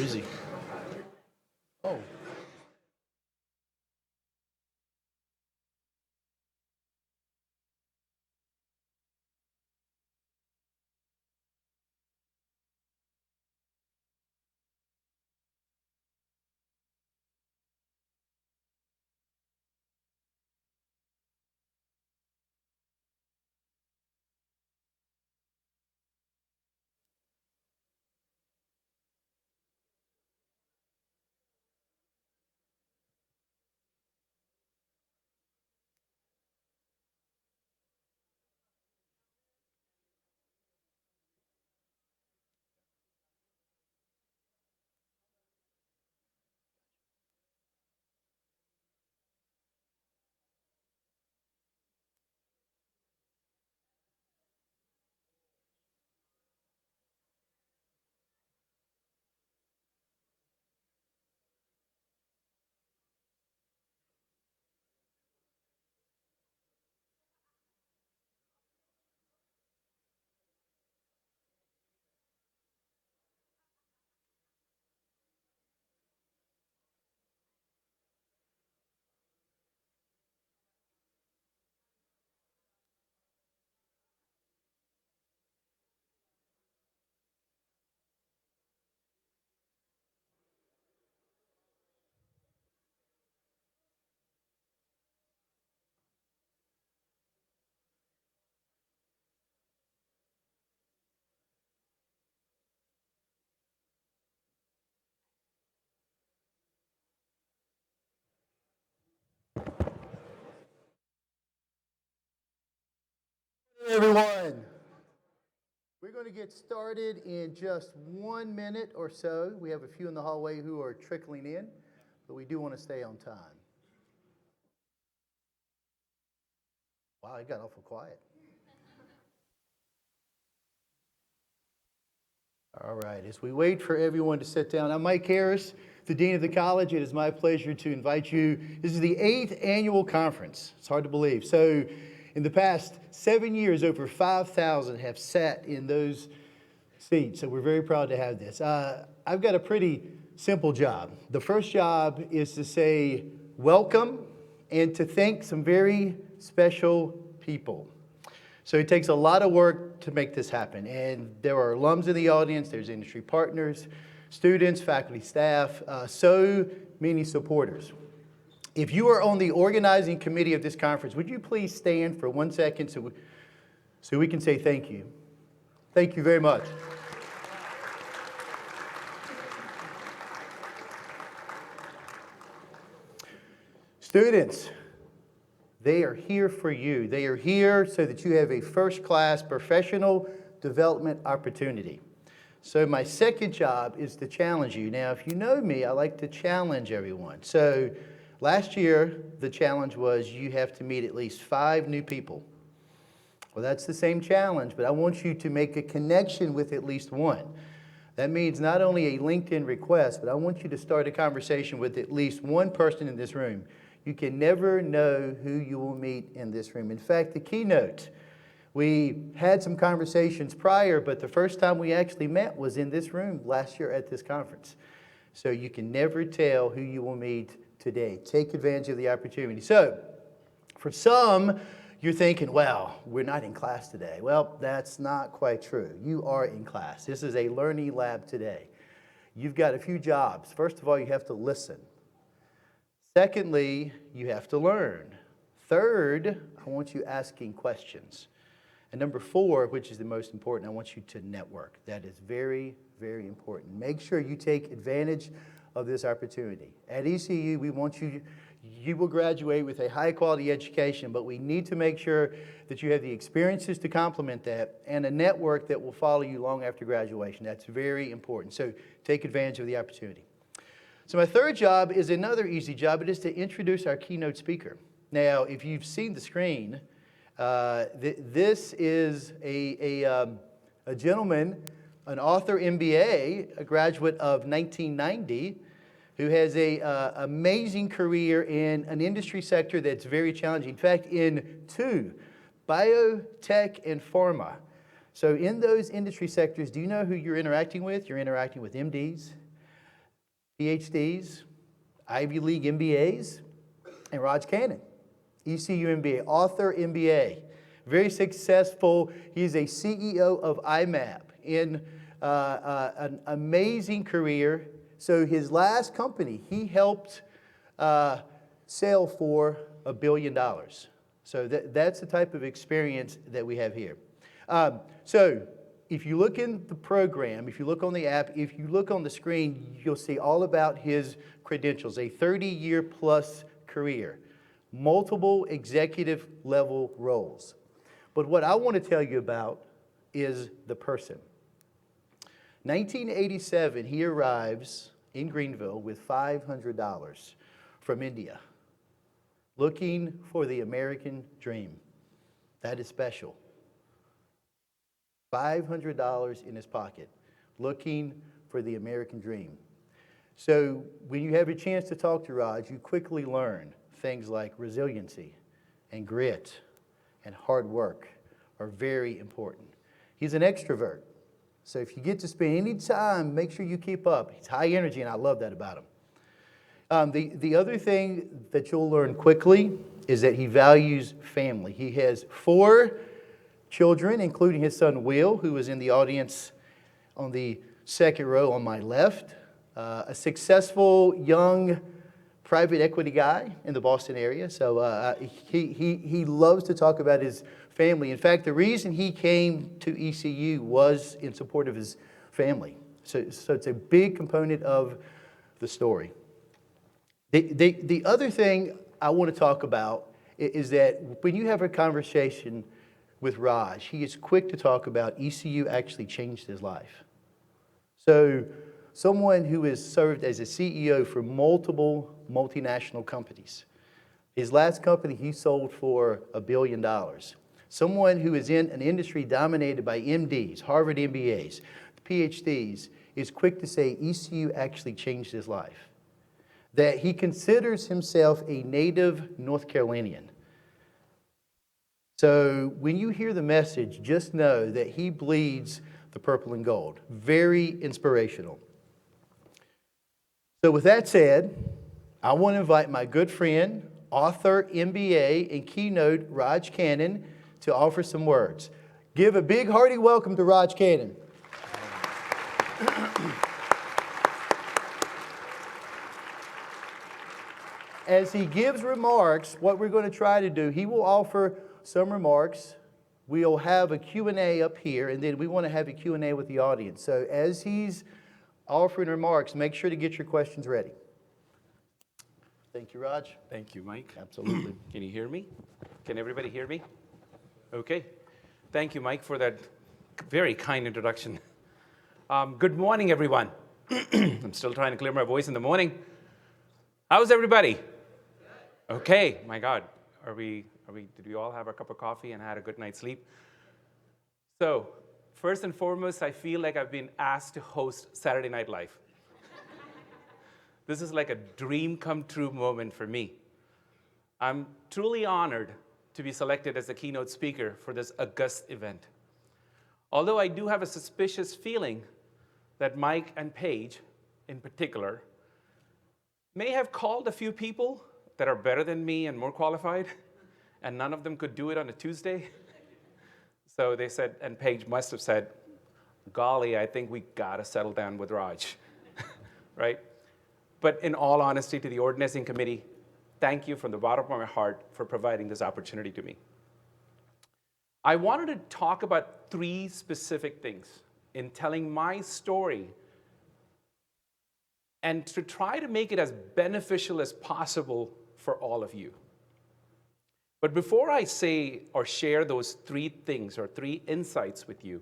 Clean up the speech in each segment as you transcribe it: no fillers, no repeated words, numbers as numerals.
Crazy. Oh. Hey everyone, we're going to get started in just 1 minute or so. We have a few in the hallway who are trickling in, but we do want to stay on time. Wow, it got awful quiet. All right, as we wait for everyone to sit down, I'm Mike Harris, the Dean of the College. It is my pleasure to invite you. This is the 8th annual conference. It's hard to believe. So in the past 7 years, over 5,000 have sat in those seats. So we're very proud to have this. I've got a pretty simple job. The first job is to say welcome and to thank some very special people. So it takes a lot of work to make this happen. And there are alums in the audience, there's industry partners, students, faculty, staff, so many supporters. If you are on the organizing committee of this conference, would you please stand for 1 second so we can say thank you? Thank you very much. Students, they are here for you. They are here so that you have a first-class professional development opportunity. So my second job is to challenge you. Now, if you know me, I like to challenge everyone. So last year, the challenge was you have to meet at least 5 new people. Well, that's the same challenge, but I want you to make a connection with at least one. That means not only a LinkedIn request, but I want you to start a conversation with at least one person in this room. You can never know who you will meet in this room. In fact, the keynote, we had some conversations prior, but the first time we actually met was in this room last year at this conference. So you can never tell who you will meet today. Take advantage of the opportunity. So for some, you're thinking, well, we're not in class today. Well, that's not quite true. You are in class. This is a learning lab today. You've got a few jobs. First of all, you have to listen. Secondly, you have to learn. Third, I want you asking questions. And number 4, which is the most important, I want you to network. That is very, very important. Make sure you take advantage of this opportunity. At ECU, we want you will graduate with a high-quality education, but we need to make sure that you have the experiences to complement that and a network that will follow you long after graduation. That's very important. So take advantage of the opportunity. So my third job is another easy job. It is to introduce our keynote speaker. Now, if you've seen the screen, this is a gentleman, an author MBA, a graduate of 1990, who has an amazing career in an industry sector that's very challenging. In fact, in 2, biotech and pharma. So in those industry sectors, do you know who you're interacting with? You're interacting with MDs, PhDs, Ivy League MBAs, and Raj Kannan, ECU MBA, author MBA. Very successful. He's a CEO of I-Mab in an amazing career. So his last company, he helped sell for $1 billion. So that's the type of experience that we have here. So if you look in the program, if you look on the app, if you look on the screen, you'll see all about his credentials, a 30-year plus career, multiple executive level roles. But what I want to tell you about is the person. 1987, he arrives in Greenville with $500 from India, looking for the American dream. That is special. $500 in his pocket, looking for the American dream. So when you have a chance to talk to Raj, you quickly learn things like resiliency and grit and hard work are very important. He's an extrovert. So if you get to spend any time, make sure you keep up. He's high energy, and I love that about him. The other thing that you'll learn quickly is that he values family. He has 4 children, including his son Will, who is in the audience on the second row on my left. A successful young private equity guy in the Boston area. So he loves to talk about his family. In fact, the reason he came to ECU was in support of his family. So it's a big component of the story. The other thing I want to talk about is that when you have a conversation with Raj, he is quick to talk about ECU actually changed his life. So someone who has served as a CEO for multiple multinational companies. His last company he sold for $1 billion. Someone who is in an industry dominated by MDs, Harvard MBAs, PhDs, is quick to say ECU actually changed his life. That he considers himself a native North Carolinian. So when you hear the message, just know that he bleeds the purple and gold. Very inspirational. So with that said, I want to invite my good friend, author, MBA, and keynote, Raj Kannan, to offer some words. Give a big hearty welcome to Raj Kannan. As he gives remarks, what we're going to try to do, he will offer some remarks. We'll have a Q&A up here, and then we want to have a Q&A with the audience. So as he's offering remarks, make sure to get your questions ready. Thank you, Raj. Thank you, Mike. Absolutely. Can you hear me? Can everybody hear me? Okay. Thank you, Mike, for that very kind introduction. Good morning, everyone. I'm still trying to clear my voice in the morning. How's everybody? Okay, my God. Did we all have a cup of coffee and had a good night's sleep? So, first and foremost, I feel like I've been asked to host Saturday Night Live. This is like a dream come true moment for me. I'm truly honored to be selected as the keynote speaker for this august event. Although I do have a suspicious feeling that Mike and Paige, in particular, may have called a few people that are better than me and more qualified, and none of them could do it on a Tuesday. So they said, and Paige must have said, golly, I think we gotta settle down with Raj, right? But in all honesty, to the organizing committee, thank you from the bottom of my heart for providing this opportunity to me. I wanted to talk about 3 specific things in telling my story and to try to make it as beneficial as possible for all of you. But before I say or share those 3 things or 3 insights with you,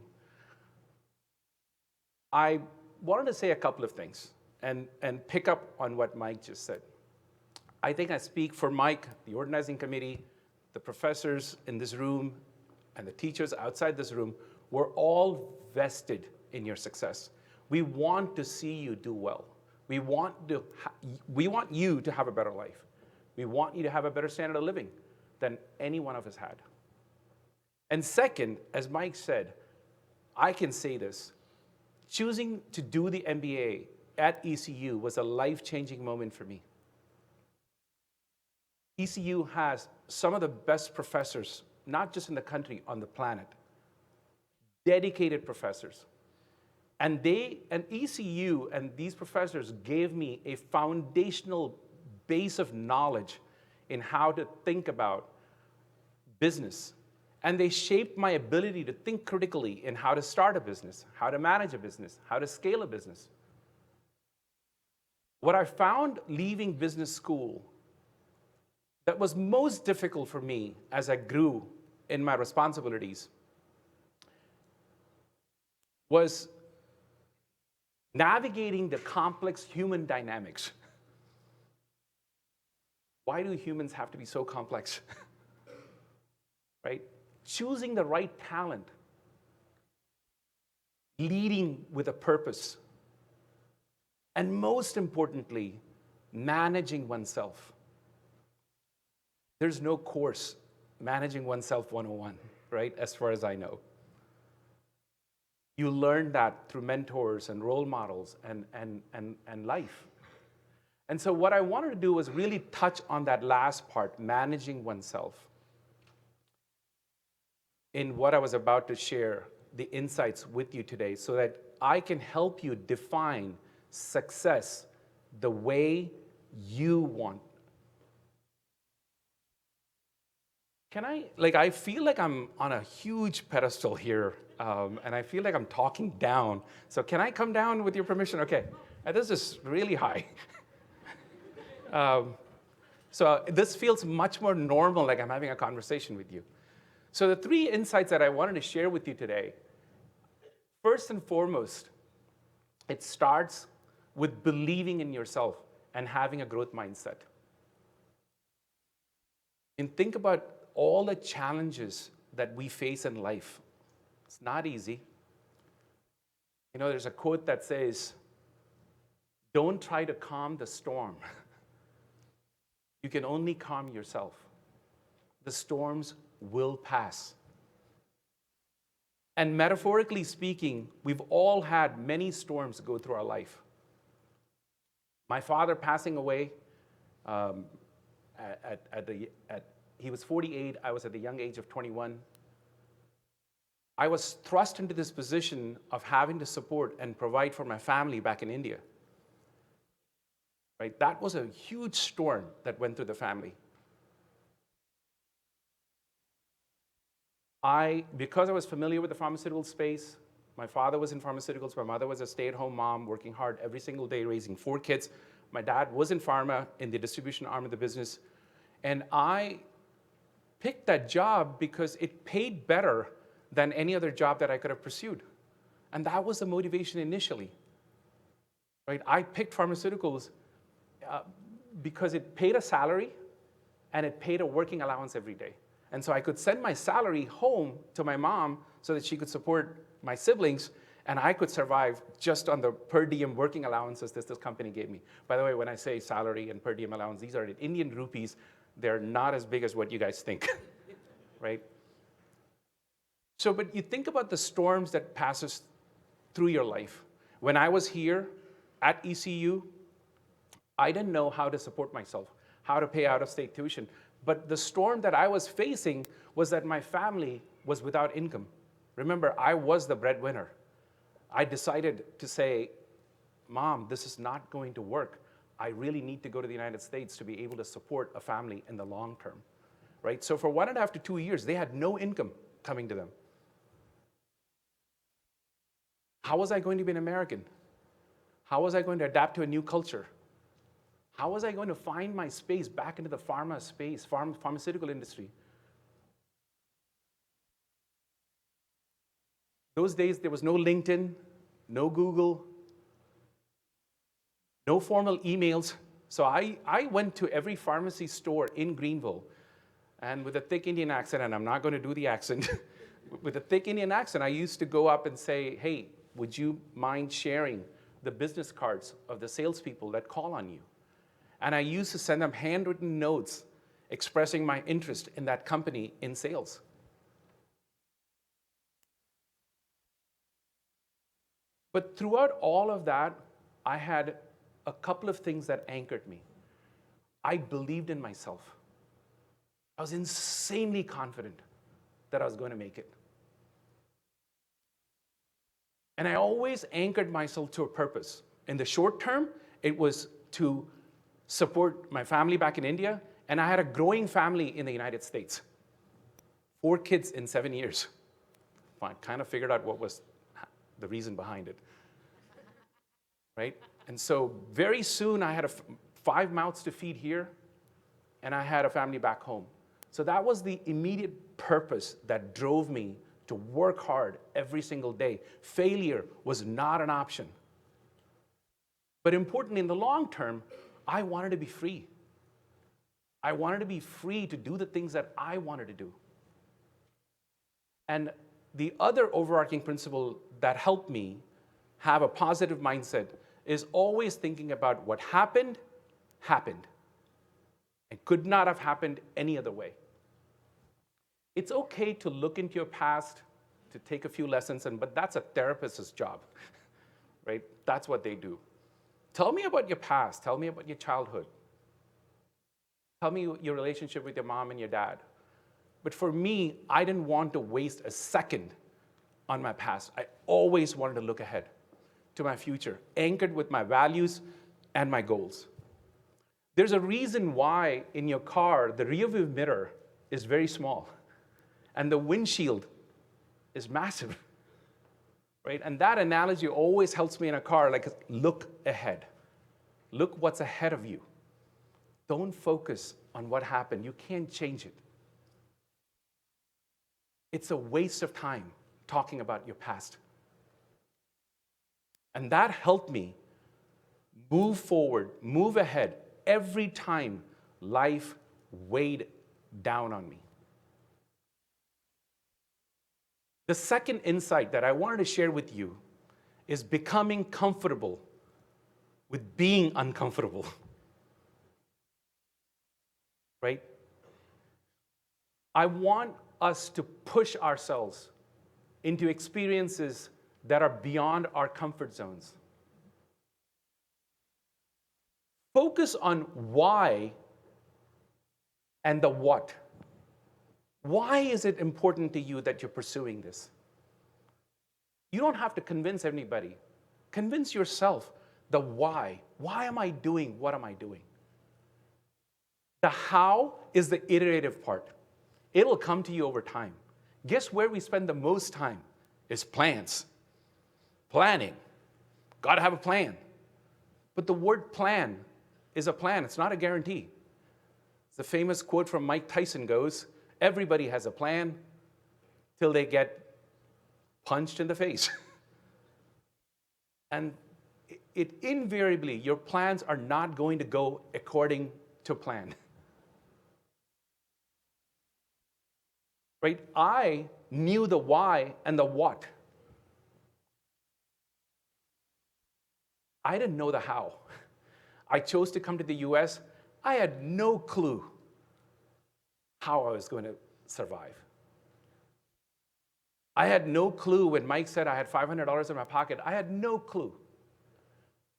I wanted to say a couple of things and pick up on what Mike just said. I think I speak for Mike, the organizing committee, the professors in this room, and the teachers outside this room. We're all vested in your success. We want to see you do well. We want you to have a better life. We want you to have a better standard of living than any one of us had. And second, as Mike said, I can say this, choosing to do the MBA at ECU was a life-changing moment for me. ECU has some of the best professors, not just in the country, on the planet. Dedicated professors. And ECU and these professors gave me a foundational base of knowledge in how to think about business. And they shaped my ability to think critically in how to start a business, how to manage a business, how to scale a business. What I found leaving business school that was most difficult for me as I grew in my responsibilities was navigating the complex human dynamics. Why do humans have to be so complex? Right? Choosing the right talent, leading with a purpose, and most importantly, managing oneself. There's no course, Managing Oneself 101, right, as far as I know. You learn that through mentors and role models and life. And so what I wanted to do was really touch on that last part, managing oneself, in what I was about to share, the insights with you today, so that I can help you define success the way you want. I feel like I'm on a huge pedestal here, and I feel like I'm talking down. So can I come down with your permission? Okay, this is really high. So this feels much more normal, like I'm having a conversation with you. So the 3 insights that I wanted to share with you today, first and foremost, it starts with believing in yourself and having a growth mindset. And think about all the challenges that we face in life. It's not easy. You know, there's a quote that says, "Don't try to calm the storm. You can only calm yourself. The storms will pass." And metaphorically speaking, we've all had many storms go through our life. My father passing away he was 48, I was at the young age of 21. I was thrust into this position of having to support and provide for my family back in India. Right? That was a huge storm that went through the family. Because I was familiar with the pharmaceutical space, my father was in pharmaceuticals, my mother was a stay-at-home mom, working hard every single day, raising 4 kids. My dad was in pharma, in the distribution arm of the business. And I picked that job because it paid better than any other job that I could have pursued. And that was the motivation initially. Right? I picked pharmaceuticals because it paid a salary and it paid a working allowance every day. And so I could send my salary home to my mom so that she could support my siblings, and I could survive just on the per diem working allowances this company gave me. By the way, when I say salary and per diem allowance, these are in Indian rupees. They're not as big as what you guys think, right? So, but you think about the storms that passes through your life. When I was here at ECU, I didn't know how to support myself, how to pay out-of-state tuition. But the storm that I was facing was that my family was without income. Remember, I was the breadwinner. I decided to say, "Mom, this is not going to work. I really need to go to the United States to be able to support a family in the long term." Right? So for 1.5 to 2 years, they had no income coming to them. How was I going to be an American? How was I going to adapt to a new culture? How was I going to find my space back into the pharma space, pharmaceutical industry? Those days, there was no LinkedIn, no Google, no formal emails. So I went to every pharmacy store in Greenville, and with a thick Indian accent, and I'm not going to do the accent, with a thick Indian accent, I used to go up and say, "Hey, would you mind sharing the business cards of the salespeople that call on you?" And I used to send them handwritten notes expressing my interest in that company in sales. But throughout all of that, I had a couple of things that anchored me. I believed in myself. I was insanely confident that I was going to make it. And I always anchored myself to a purpose. In the short term, it was to support my family back in India, and I had a growing family in the United States. 4 kids in 7 years. I kind of figured out what was the reason behind it. Right? And so very soon I had 5 mouths to feed here, and I had a family back home. So that was the immediate purpose that drove me to work hard every single day. Failure was not an option. But importantly, in the long term, I wanted to be free. I wanted to be free to do the things that I wanted to do. And the other overarching principle that helped me have a positive mindset is always thinking about what happened, happened. It could not have happened any other way. It's okay to look into your past, to take a few lessons, but that's a therapist's job, right? That's what they do. Tell me about your past. Tell me about your childhood. Tell me your relationship with your mom and your dad. But for me, I didn't want to waste a second on my past. I always wanted to look ahead to my future, anchored with my values and my goals. There's a reason why in your car, the rearview mirror is very small and the windshield is massive, right? And that analogy always helps me in a car, like look ahead. Look what's ahead of you. Don't focus on what happened. You can't change it. It's a waste of time talking about your past. And that helped me move forward, move ahead every time life weighed down on me. The second insight that I wanted to share with you is becoming comfortable with being uncomfortable. Right? I want us to push ourselves into experiences that are beyond our comfort zones. Focus on why and the what. Why is it important to you that you're pursuing this? You don't have to convince anybody. Convince yourself the why. Why am I doing what am I doing? The how is the iterative part. It'll come to you over time. Guess where we spend the most time is plans. Planning. Got to have a plan. But the word plan is a plan. It's not a guarantee. The famous quote from Mike Tyson goes, everybody has a plan till they get punched in the face. And it invariably, your plans are not going to go according to plan. Right? I knew the why and the what. I didn't know the how. I chose to come to the US. I had no clue how I was going to survive. I had no clue when Mike said I had $500 in my pocket. I had no clue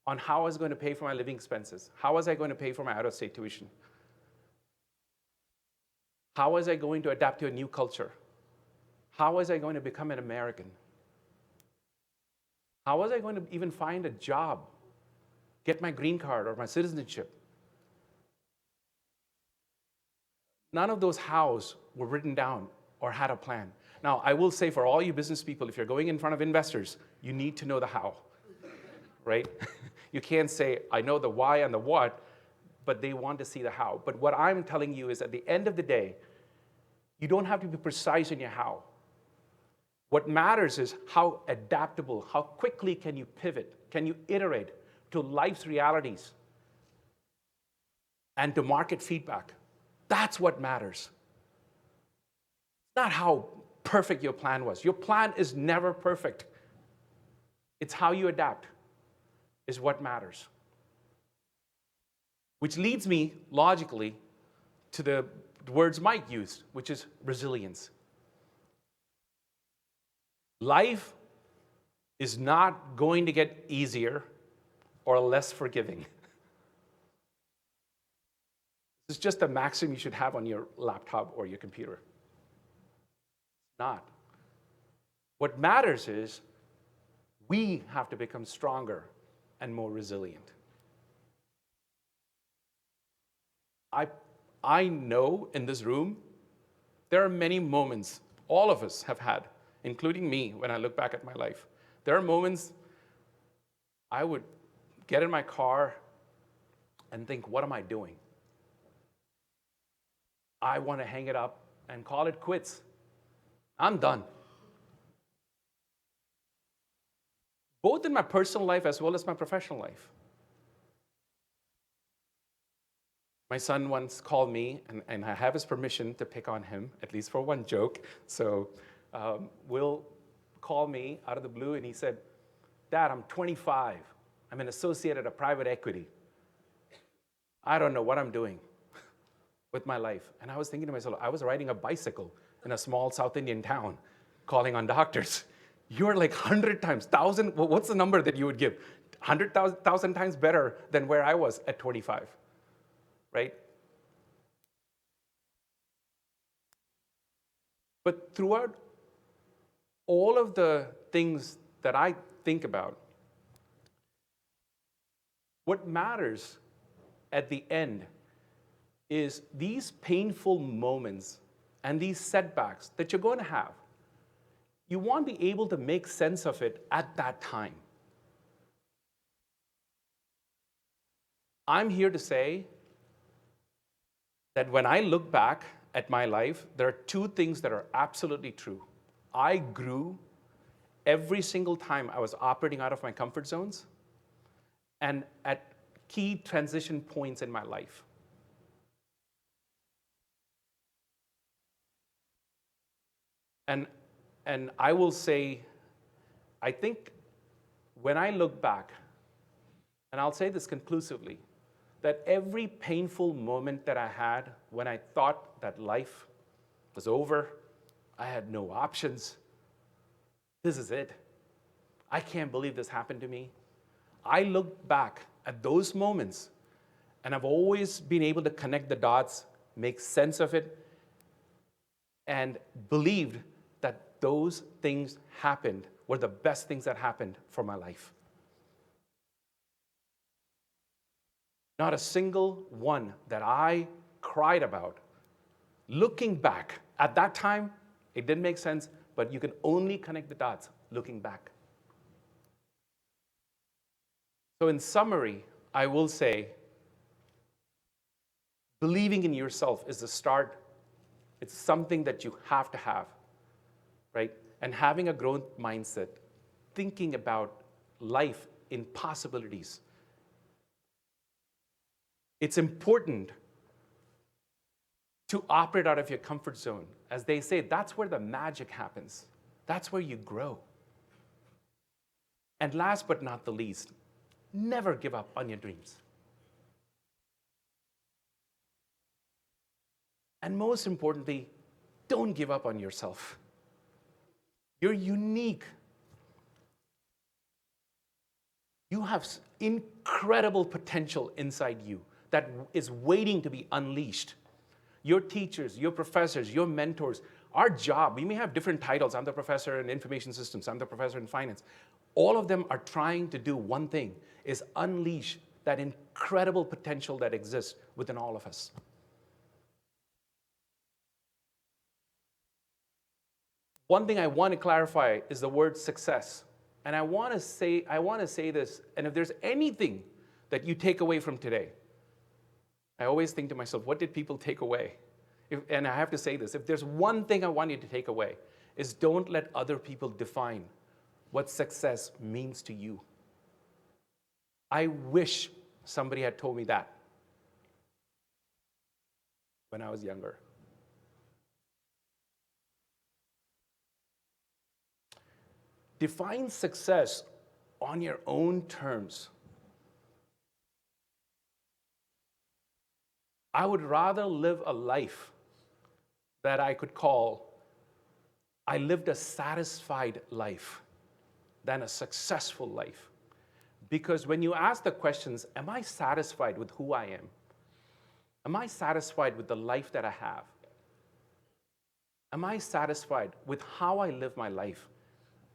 on how I was going to pay for my living expenses. How was I going to pay for my out-of-state tuition? How was I going to adapt to a new culture? How was I going to become an American? How was I going to even find a job, get my green card or my citizenship? None of those hows were written down or had a plan. Now, I will say for all you business people, if you're going in front of investors, you need to know the how, right? You can't say, I know the why and the what, but they want to see the how. But what I'm telling you is at the end of the day, you don't have to be precise in your how. What matters is how adaptable, how quickly can you pivot, can you iterate to life's realities and to market feedback. That's what matters. It's not how perfect your plan was. Your plan is never perfect. It's how you adapt is what matters. Which leads me, logically, to the words Mike used, which is resilience. Life is not going to get easier or less forgiving. It's just a maxim you should have on your laptop or your computer. It's not. What matters is we have to become stronger and more resilient. I know in this room, there are many moments all of us have had, including me when I look back at my life. There are moments I would get in my car and think, what am I doing? I want to hang it up and call it quits. I'm done. Both in my personal life as well as my professional life. My son once called me, and I have his permission to pick on him, at least for one joke. So Will called me out of the blue, and he said, Dad, I'm 25. I'm an associate at a private equity. I don't know what I'm doing with my life. And I was thinking to myself, I was riding a bicycle in a small South Indian town, calling on doctors. You're like 100 times, 1,000, what's the number that you would give? 100,000 times better than where I was at 25, right? But throughout all of the things that I think about, what matters at the end is these painful moments and these setbacks that you're going to have. You want to be able to make sense of it at that time. I'm here to say that when I look back at my life, there are two things that are absolutely true. I grew every single time I was operating out of my comfort zones and at key transition points in my life. And I will say, I think when I look back, and I'll say this conclusively, that every painful moment that I had when I thought that life was over, I had no options, this is it, I can't believe this happened to me. I look back at those moments, and I've always been able to connect the dots, make sense of it, and believed that those things happened, were the best things that happened for my life. Not a single one that I cried about. Looking back, at that time, it didn't make sense, but you can only connect the dots looking back. So in summary, I will say, believing in yourself is the start. It's something that you have to have, right? And having a growth mindset, thinking about life in possibilities. It's important to operate out of your comfort zone. As they say, that's where the magic happens. That's where you grow. And last but not the least, never give up on your dreams. And most importantly, don't give up on yourself. You're unique. You have incredible potential inside you that is waiting to be unleashed. Your teachers, your professors, your mentors, our job, we may have different titles. I'm the professor in information systems. I'm the professor in finance. All of them are trying to do one thing, is unleash that incredible potential that exists within all of us. One thing I want to clarify is the word success. And I want to say this, and if there's anything that you take away from today, I always think to myself, what did people take away? And I have to say this, if there's one thing I want you to take away, is don't let other people define what success means to you. I wish somebody had told me that when I was younger. Define success on your own terms. I would rather live a life that I could call, I lived a satisfied life than a successful life. Because when you ask the questions, am I satisfied with who I am? Am I satisfied with the life that I have? Am I satisfied with how I live my life?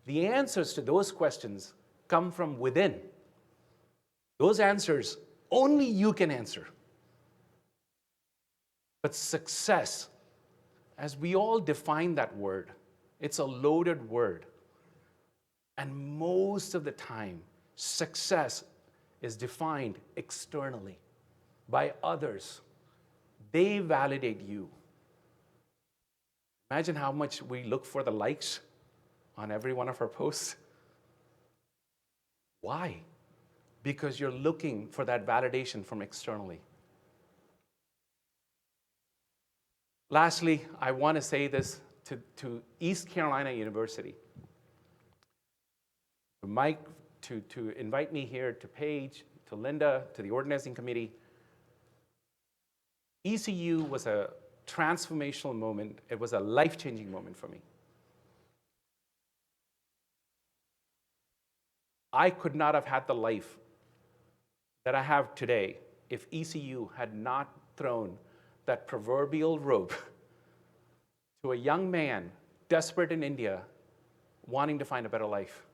The answers to those questions come from within. Those answers only you can answer. But success, as we all define that word, it's a loaded word. And most of the time, success is defined externally by others. They validate you. Imagine how much we look for the likes on every one of our posts. Why? Because you're looking for that validation from externally. Lastly, I want to say this to East Carolina University. Mike, to invite me here, to Paige, to Linda, to the organizing committee. ECU was a transformational moment. It was a life-changing moment for me. I could not have had the life that I have today if ECU had not thrown that proverbial rope to a young man desperate in India wanting to find a better life.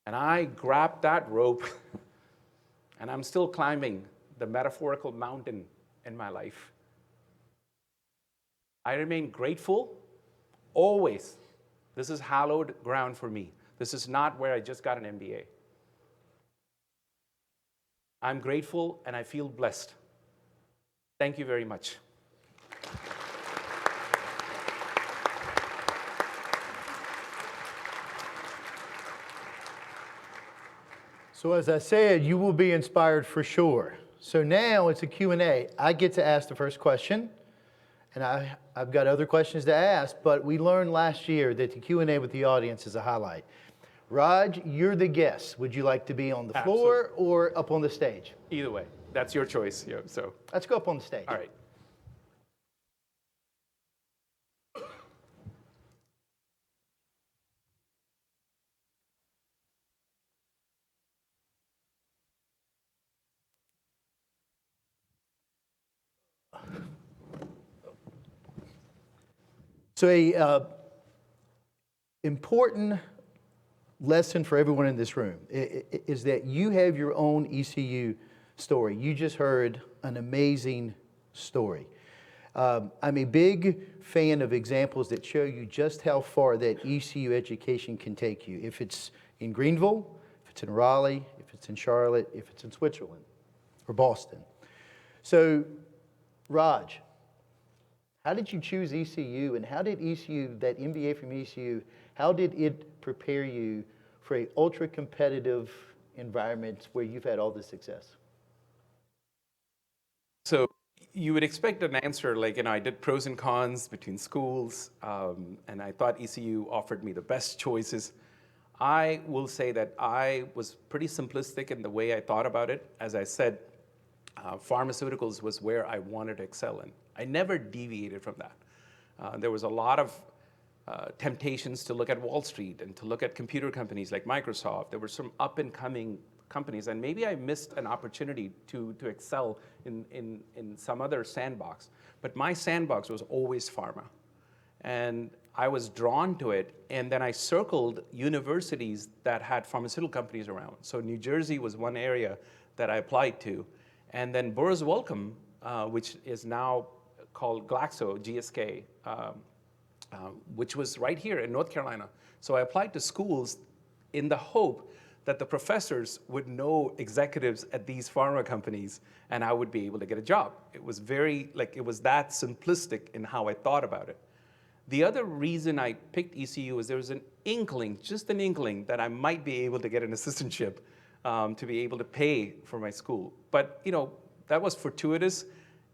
And I grabbed that rope and I'm still climbing the metaphorical mountain in my life. I remain grateful, always. This is hallowed ground for me. This is not where I just got an MBA. I'm grateful and I feel blessed. Thank you very much. So as I said, you will be inspired for sure. So now it's a Q&A. I get to ask the first question, and I've got other questions to ask, but we learned last year that the Q&A with the audience is a highlight. Raj, you're the guest. Would you like to be on the floor or up on the stage? Either way, that's your choice. Yeah, so. Let's go up on the stage. All right. So a important lesson for everyone in this room is that you have your own ECU story. You just heard an amazing story. I'm a big fan of examples that show you just how far that ECU education can take you. If it's in Greenville, if it's in Raleigh, if it's in Charlotte, if it's in Switzerland or Boston. So, Raj, how did you choose ECU, and how did ECU, that MBA from ECU, how did it prepare you for an ultra-competitive environment where you've had all this success? So you would expect an answer like, I did pros and cons between schools, and I thought ECU offered me the best choices. I will say that I was pretty simplistic in the way I thought about it. As I said, pharmaceuticals was where I wanted to excel in. I never deviated from that. There was a lot of temptations to look at Wall Street and to look at computer companies like Microsoft. There were some up-and-coming companies, and maybe I missed an opportunity to excel in some other sandbox. But my sandbox was always pharma. And I was drawn to it, and then I circled universities that had pharmaceutical companies around. So New Jersey was one area that I applied to. And then Burroughs Wellcome, which is now called Glaxo, GSK, which was right here in North Carolina. So I applied to schools in the hope that the professors would know executives at these pharma companies and I would be able to get a job. It was it was that simplistic in how I thought about it. The other reason I picked ECU is there was an inkling, just an inkling, that I might be able to get an assistantship to be able to pay for my school. But that was fortuitous.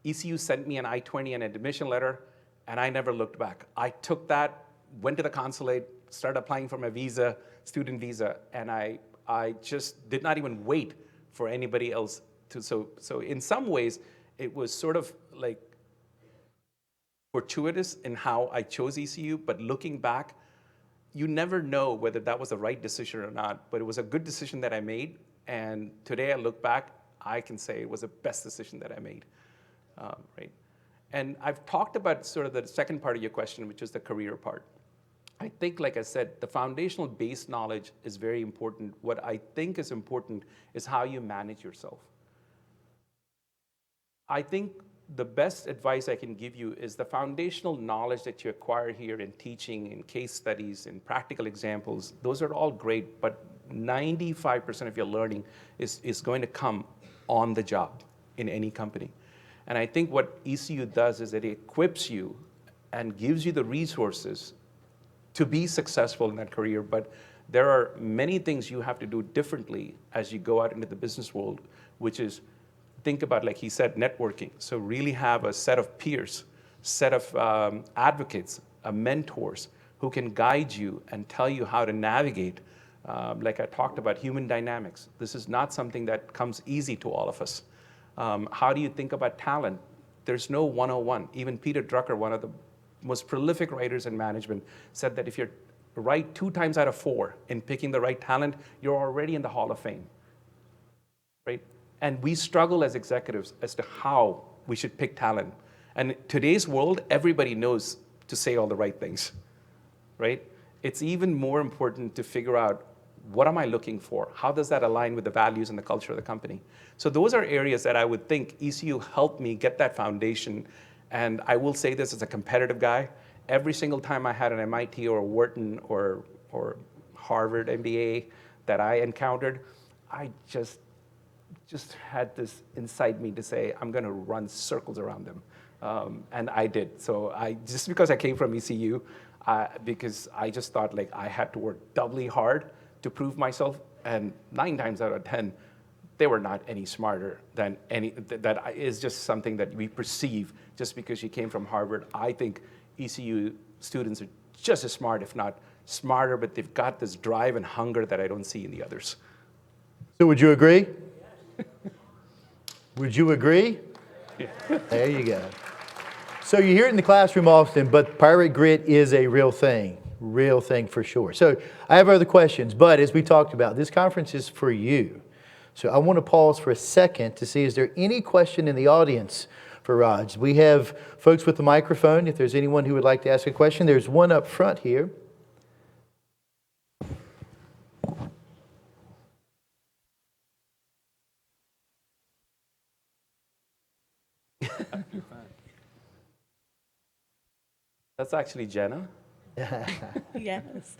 ECU sent me an I-20 and an admission letter, and I never looked back. I took that, went to the consulate, started applying for my visa, student visa, and I just did not even wait for anybody else to. So in some ways, it was sort of like fortuitous in how I chose ECU, but looking back, you never know whether that was the right decision or not, but it was a good decision that I made, And today I look back, I can say it was the best decision that I made, right? And I've talked about sort of the second part of your question, which is the career part. I think, like I said, the foundational base knowledge is very important. What I think is important is how you manage yourself. I think the best advice I can give you is the foundational knowledge that you acquire here in teaching, in case studies, in practical examples. Those are all great, but 95% of your learning is going to come on the job in any company. And I think what ECU does is that it equips you and gives you the resources to be successful in that career, but there are many things you have to do differently as you go out into the business world, which is think about, like he said, networking. So really have a set of peers, set of advocates, mentors who can guide you and tell you how to navigate. Like I talked about human dynamics. This is not something that comes easy to all of us. How do you think about talent? There's no 101. Even Peter Drucker, one of the most prolific writers in management, said that if you're right 2 times out of 4 in picking the right talent, you're already in the Hall of Fame, right? And we struggle as executives as to how we should pick talent. And in today's world, everybody knows to say all the right things, right? It's even more important to figure out, what am I looking for? How does that align with the values and the culture of the company? So those are areas that I would think ECU helped me get that foundation. And I will say this as a competitive guy, every single time I had an MIT or a Wharton or Harvard MBA that I encountered, I just had this inside me to say, I'm going to run circles around them. And I did. So just because I came from ECU, because I just thought like I had to work doubly hard to prove myself, and 9 times out of 10, they were not any smarter than any. That is just something that we perceive just because you came from Harvard. I think ECU students are just as smart, if not smarter, but they've got this drive and hunger that I don't see in the others. So would you agree? Would you agree? Yeah. There you go. So you hear it in the classroom often, but pirate grit is a real thing for sure. So I have other questions, but as we talked about, this conference is for you. So I want to pause for a second to see, is there any question in the audience for Raj? We have folks with the microphone. If there's anyone who would like to ask a question, there's one up front here. That's actually Jenna. Yes.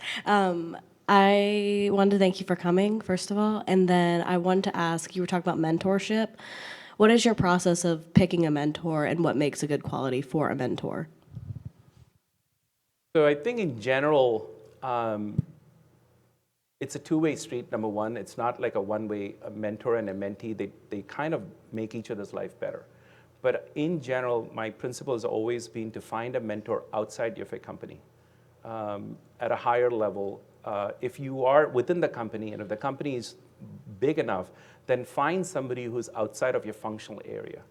I wanted to thank you for coming, first of all. And then I wanted to ask, you were talking about mentorship. What is your process of picking a mentor, and what makes a good quality for a mentor? So I think in general, it's a two-way street, number one. It's not like a one-way, a mentor and a mentee. They kind of make each other's life better. But in general, my principle has always been to find a mentor outside of a company at a higher level. If you are within the company, and if the company is big enough, then find somebody who's outside of your functional area.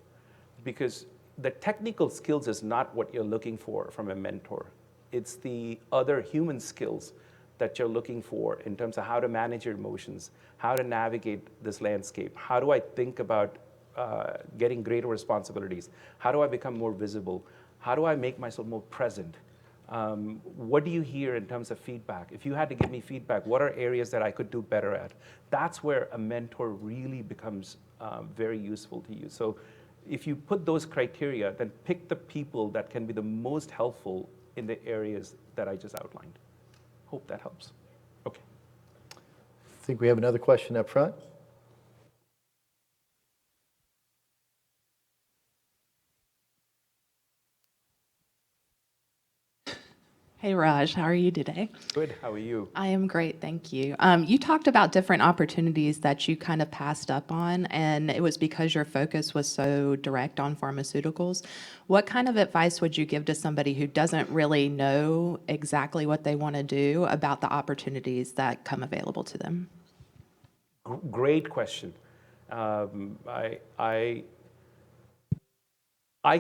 Because the technical skills is not what you're looking for from a mentor. It's the other human skills that you're looking for in terms of how to manage your emotions, how to navigate this landscape, how do I think about getting greater responsibilities, how do I become more visible, how do I make myself more present. What do you hear in terms of feedback? If you had to give me feedback, what are areas that I could do better at? That's where a mentor really becomes very useful to you. So if you put those criteria, then pick the people that can be the most helpful in the areas that I just outlined. Hope that helps. Okay. I think we have another question up front. Hey Raj, how are you today? Good, how are you? I am great, thank you. You talked about different opportunities that you kind of passed up on, and it was because your focus was so direct on pharmaceuticals. What kind of advice would you give to somebody who doesn't really know exactly what they want to do about the opportunities that come available to them? Great question. I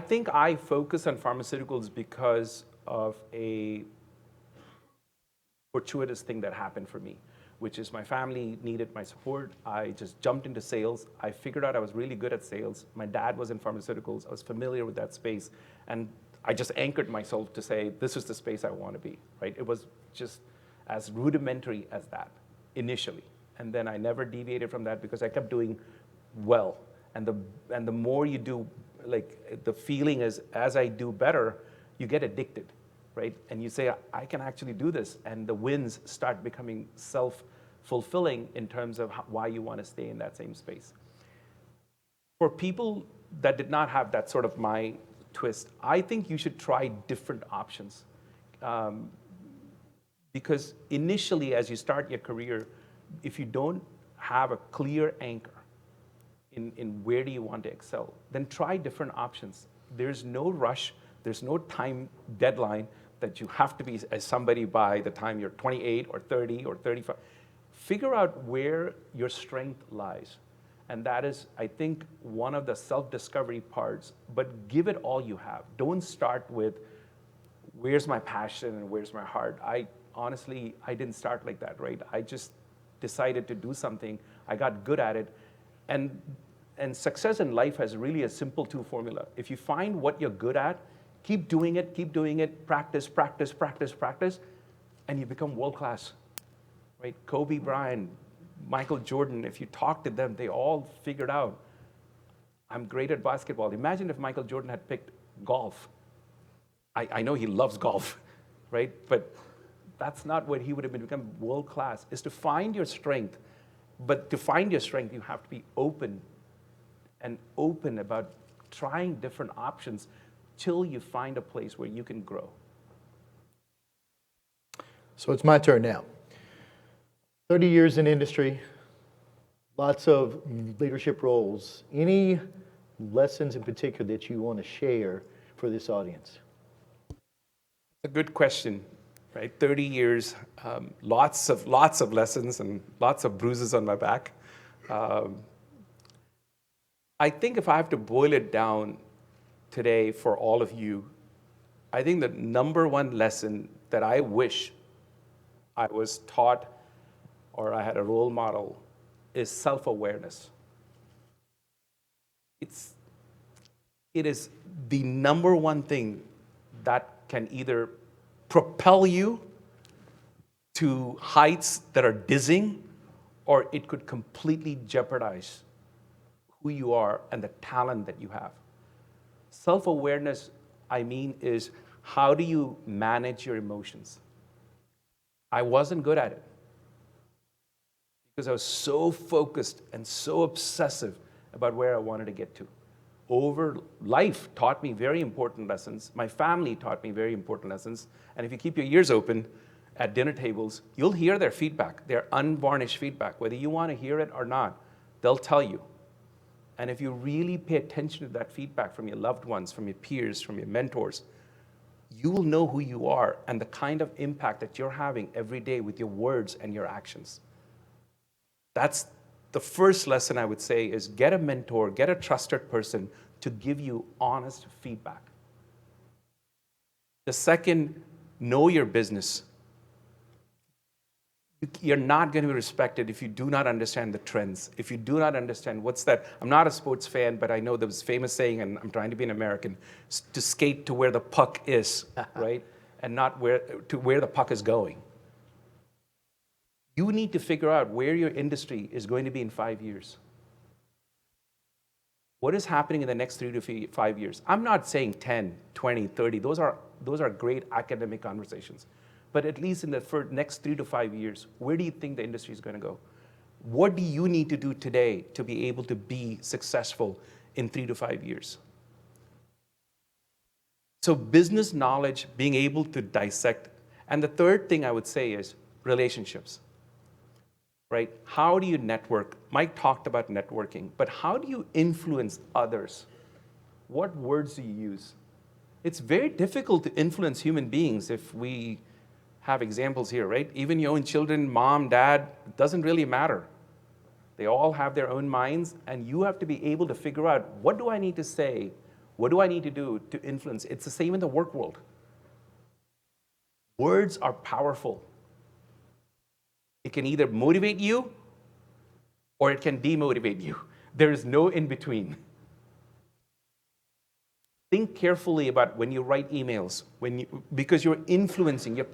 think I focus on pharmaceuticals because of a fortuitous thing that happened for me. which is my family needed my support. I just jumped into sales. I figured out I was really good at sales. My dad was in pharmaceuticals. I was familiar with that space. And I just anchored myself to say, this is the space I want to be, right? It was just as rudimentary as that initially. And then I never deviated from that because I kept doing well. And the more you do, like the feeling is as I do better, you get addicted, right? And you say, I can actually do this. And the wins start becoming self-fulfilling in terms of why you want to stay in that same space. For people that did not have that sort of my twist, I think you should try different options. Because initially, as you start your career, if you don't have a clear anchor in where do you want to excel, then try different options. There's no rush. There's no time deadline that you have to be as somebody by the time you're 28 or 30 or 35. Figure out where your strength lies. And that is, I think, one of the self-discovery parts, but give it all you have. Don't start with, where's my passion and where's my heart? Honestly, I didn't start like that, right? I just decided to do something. I got good at it. And success in life has really a simple two formula. If you find what you're good at, keep doing it, practice, practice, practice, practice, and you become world-class, right? Kobe Bryant, Michael Jordan, if you talk to them, they all figured out, I'm great at basketball. Imagine if Michael Jordan had picked golf. I know he loves golf, right? But that's not what he would have become world-class, is to find your strength. But to find your strength, you have to be open about trying different options till you find a place where you can grow. So it's my turn now. 30 years in industry, lots of leadership roles. Any lessons in particular that you want to share for this audience? A good question, right? 30 years, lots of lessons and lots of bruises on my back. I think if I have to boil it down today for all of you, I think the number one lesson that I wish I was taught or I had a role model is self-awareness. It is the number one thing that can either propel you to heights that are dizzying, or it could completely jeopardize who you are and the talent that you have. Self-awareness, I mean, is how do you manage your emotions? I wasn't good at it because I was so focused and so obsessive about where I wanted to get to. Life taught me very important lessons. My family taught me very important lessons. And if you keep your ears open at dinner tables, you'll hear their feedback, their unvarnished feedback. Whether you want to hear it or not, they'll tell you. And if you really pay attention to that feedback from your loved ones, from your peers, from your mentors, you will know who you are and the kind of impact that you're having every day with your words and your actions. That's the first lesson I would say, is get a mentor, get a trusted person to give you honest feedback. The second, know your business. You're not going to be respected if you do not understand the trends, if you do not understand what's that. I'm not a sports fan, but I know there was a famous saying, and I'm trying to be an American, to skate to where the puck is, right? And not where the puck is going. You need to figure out where your industry is going to be in 5 years. What is happening in the next 3 to 5 years? I'm not saying 10, 20, 30. Those are great academic conversations. But at least in the next 3 to 5 years, where do you think the industry is going to go? What do you need to do today to be able to be successful in 3 to 5 years? So business knowledge, being able to dissect. And the third thing I would say is relationships, right? How do you network? Mike talked about networking, but how do you influence others? What words do you use? It's very difficult to influence human beings if we have examples here, right? Even your own children, mom, dad, it doesn't really matter. They all have their own minds, and you have to be able to figure out, what do I need to say? What do I need to do to influence? It's the same in the work world. Words are powerful. It can either motivate you or it can demotivate you. There is no in between. Think carefully about when you write emails, because you're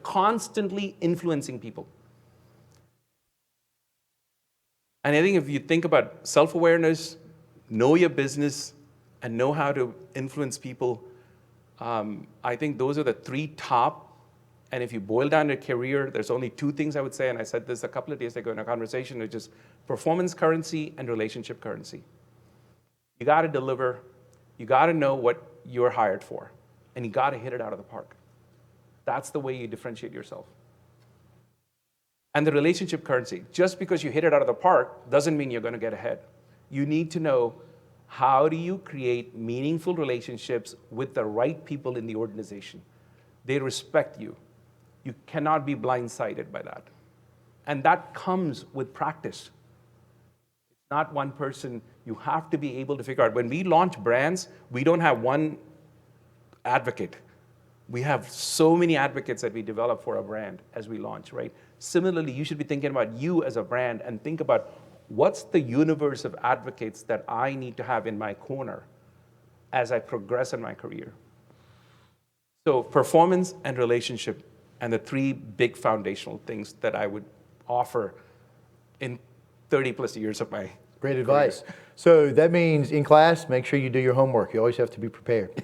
constantly influencing people. And I think if you think about self-awareness, know your business, and know how to influence people, I think those are the three top. And if you boil down your career, there's only two things I would say, and I said this a couple of days ago in a conversation, which is performance currency and relationship currency. You got to deliver. You got to know what you're hired for, and you got to hit it out of the park. That's the way you differentiate yourself. And the relationship currency, just because you hit it out of the park doesn't mean you're going to get ahead. You need to know, how do you create meaningful relationships with the right people in the organization? They respect you. You cannot be blindsided by that. And that comes with practice. It's not one person. You have to be able to figure out. When we launch brands, we don't have one advocate. We have so many advocates that we develop for a brand as we launch, right? Similarly, you should be thinking about you as a brand and think about, what's the universe of advocates that I need to have in my corner as I progress in my career? So performance and relationship, and the three big foundational things that I would offer in 30 plus years of my Great advice. So that means in class, make sure you do your homework. You always have to be prepared.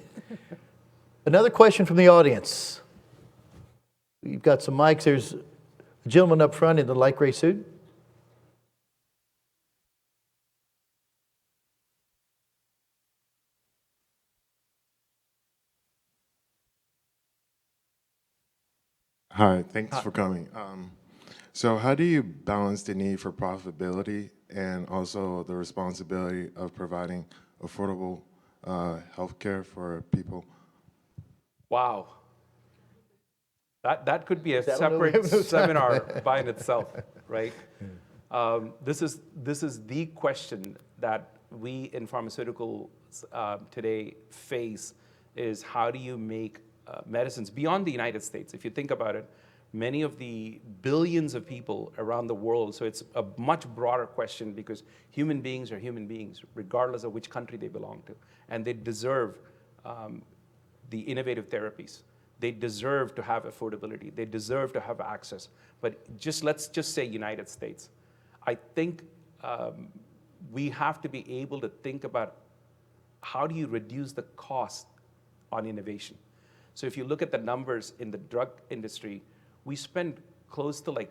Another question from the audience. You've got some mics. There's a gentleman up front in the light gray suit. Hi, thanks for coming. So how do you balance the need for profitability and also the responsibility of providing affordable healthcare for people? Wow. That could be a That one we have separate no seminar by in itself, right? This is the question that we in pharmaceuticals today face, is how do you make medicines beyond the United States? If you think about it, many of the billions of people around the world, so it's a much broader question, because human beings are human beings, regardless of which country they belong to. And they deserve the innovative therapies. They deserve to have affordability. They deserve to have access. But let's just say United States. I think we have to be able to think about, how do you reduce the cost on innovation? So if you look at the numbers in the drug industry, we spend close to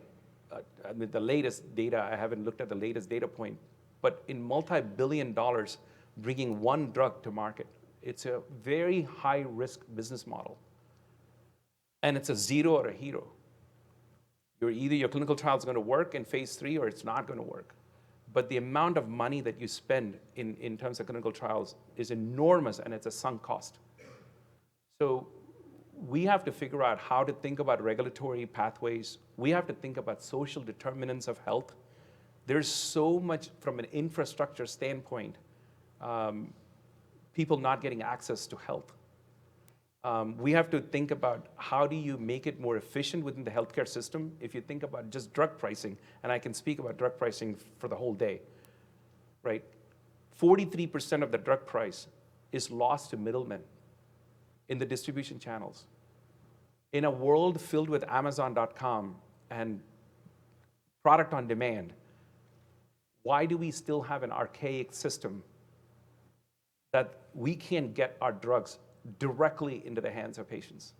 the latest data, I haven't looked at the latest data point, but in multi-billion dollars bringing one drug to market. It's a very high risk business model. And it's a zero or a hero. Either your clinical trial is going to work in phase 3 or it's not going to work. But the amount of money that you spend in terms of clinical trials is enormous, and it's a sunk cost. So we have to figure out how to think about regulatory pathways. We have to think about social determinants of health. There's so much from an infrastructure standpoint, people not getting access to health. We have to think about, how do you make it more efficient within the healthcare system? If you think about just drug pricing, and I can speak about drug pricing for the whole day, right? 43% of the drug price is lost to middlemen in the distribution channels. In a world filled with Amazon.com and product on demand, why do we still have an archaic system that we can't get our drugs directly into the hands of patients?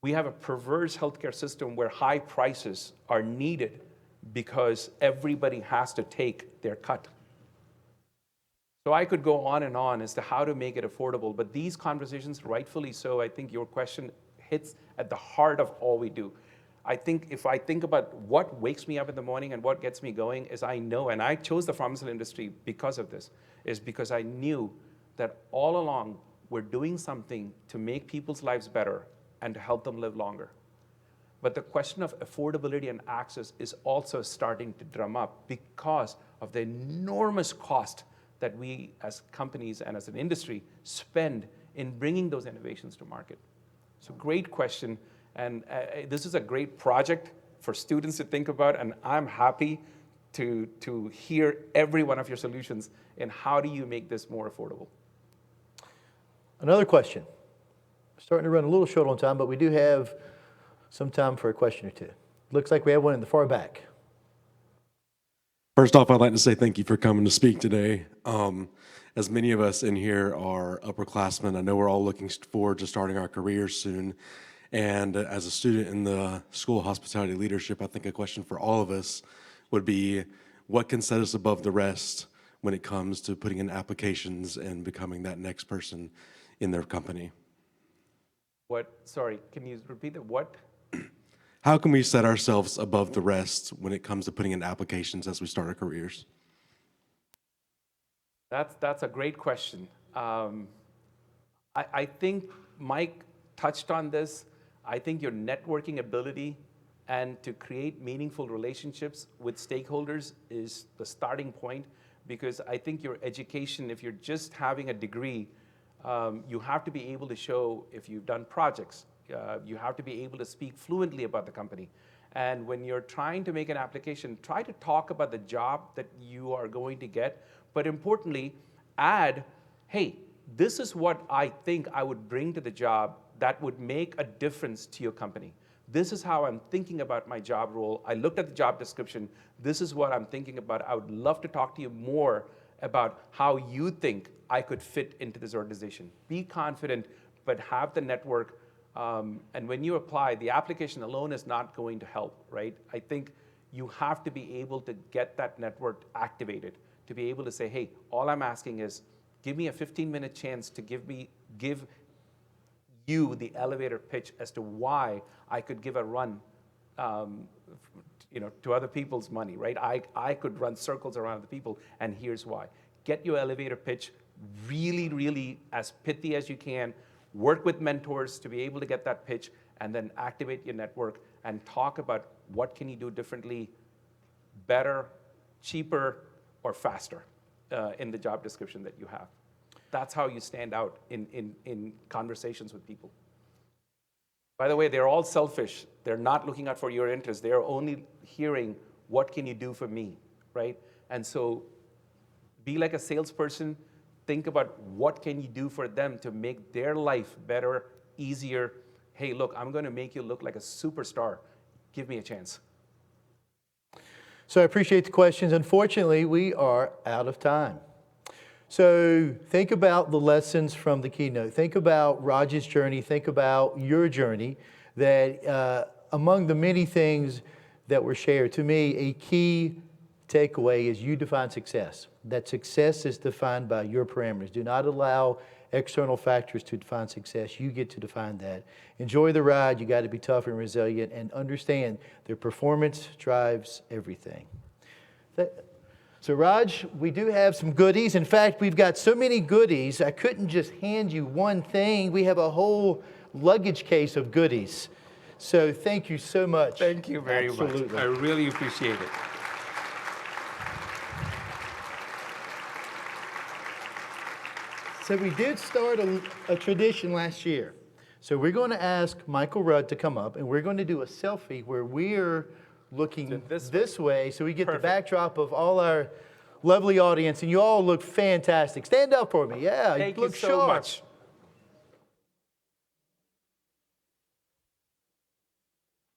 We have a perverse healthcare system where high prices are needed because everybody has to take their cut. So I could go on and on as to how to make it affordable, but these conversations, rightfully so, I think your question hits at the heart of all we do. I think if I think about what wakes me up in the morning and what gets me going, is I know, and I chose the pharmaceutical industry because of this, is because I knew that all along we're doing something to make people's lives better and to help them live longer. But the question of affordability and access is also starting to drum up because of the enormous cost that we as companies and as an industry spend in bringing those innovations to market. So great question, and this is a great project for students to think about, and I'm happy to hear every one of your solutions in how do you make this more affordable. Another question. Starting to run a little short on time, but we do have some time for a question or two. Looks like we have one in the far back. First off, I'd like to say thank you for coming to speak today. As many of us in here are upperclassmen, I know we're all looking forward to starting our careers soon. And as a student in the School of Hospitality Leadership, I think a question for all of us would be, what can set us above the rest when it comes to putting in applications and becoming that next person in their company? Sorry, can you repeat that? What? How can we set ourselves above the rest when it comes to putting in applications as we start our careers? That's a great question. I think Mike touched on this. I think your networking ability and to create meaningful relationships with stakeholders is the starting point, because I think your education, if you're just having a degree, you have to be able to show if you've done projects. You have to be able to speak fluently about the company. And when you're trying to make an application, try to talk about the job that you are going to get, but importantly, add, hey, this is what I think I would bring to the job that would make a difference to your company. This is how I'm thinking about my job role. I looked at the job description. This is what I'm thinking about. I would love to talk to you more about how you think I could fit into this organization. Be confident, but have the network. And when you apply, the application alone is not going to help, right? I think you have to be able to get that network activated, to be able to say, hey, all I'm asking is, give me a 15-minute chance to give you the elevator pitch as to why I could give a run to other people's money, right? I could run circles around other people, and here's why. Get your elevator pitch really, really as pithy as you can. Work with mentors to be able to get that pitch, and then activate your network and talk about what can you do differently, better, cheaper, or faster in the job description that you have. That's how you stand out in conversations with people. By the way, they're all selfish. They're not looking out for your interests. They're only hearing, what can you do for me, right? And so be like a salesperson. Think about what can you do for them to make their life better, easier. Hey, look, I'm going to make you look like a superstar. Give me a chance. So I appreciate the questions. Unfortunately, we are out of time. So think about the lessons from the keynote. Think about Raj's journey. Think about your journey. That among the many things that were shared, to me, a key takeaway is you define success. That success is defined by your parameters. Do not allow external factors to define success. You get to define that. Enjoy the ride. You got to be tough and resilient, and understand their performance drives everything. So Raj, we do have some goodies. In fact, we've got so many goodies, I couldn't just hand you one thing. We have a whole luggage case of goodies. So thank you so much. Thank you very much. I really appreciate it. So we did start a tradition last year. So we're going to ask Michael Rudd to come up, and we're going to do a selfie where we're looking this way, so we get the backdrop of all our lovely audience, and you all look fantastic. Stand up for me. Yeah, Thank you look so sharp. much.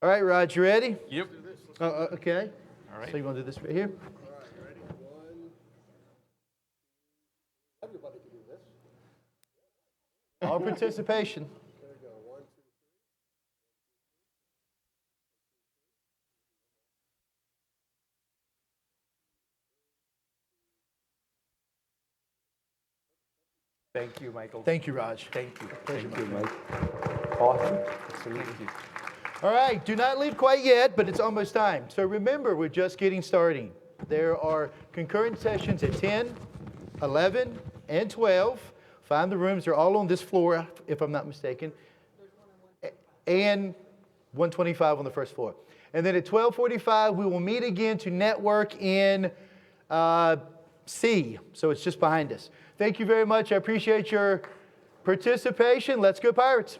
All right, Raj, you ready? Yep. Okay. All right. So you want to do this right here? All right, ready? One. Everybody can do this. All participation. There we go. 1, 2, 3. Thank you, Michael. Thank you, Raj. Thank you. Thank you, Mike. Awesome. Thank you. All right, do not leave quite yet, but it's almost time. So remember, we're just getting started. There are concurrent sessions at 10, 11, and 12. Find the rooms. They're all on this floor, if I'm not mistaken. And 125 on the first floor. And then at 12:45, we will meet again to network in C. So it's just behind us. Thank you very much. I appreciate your participation. Let's go Pirates.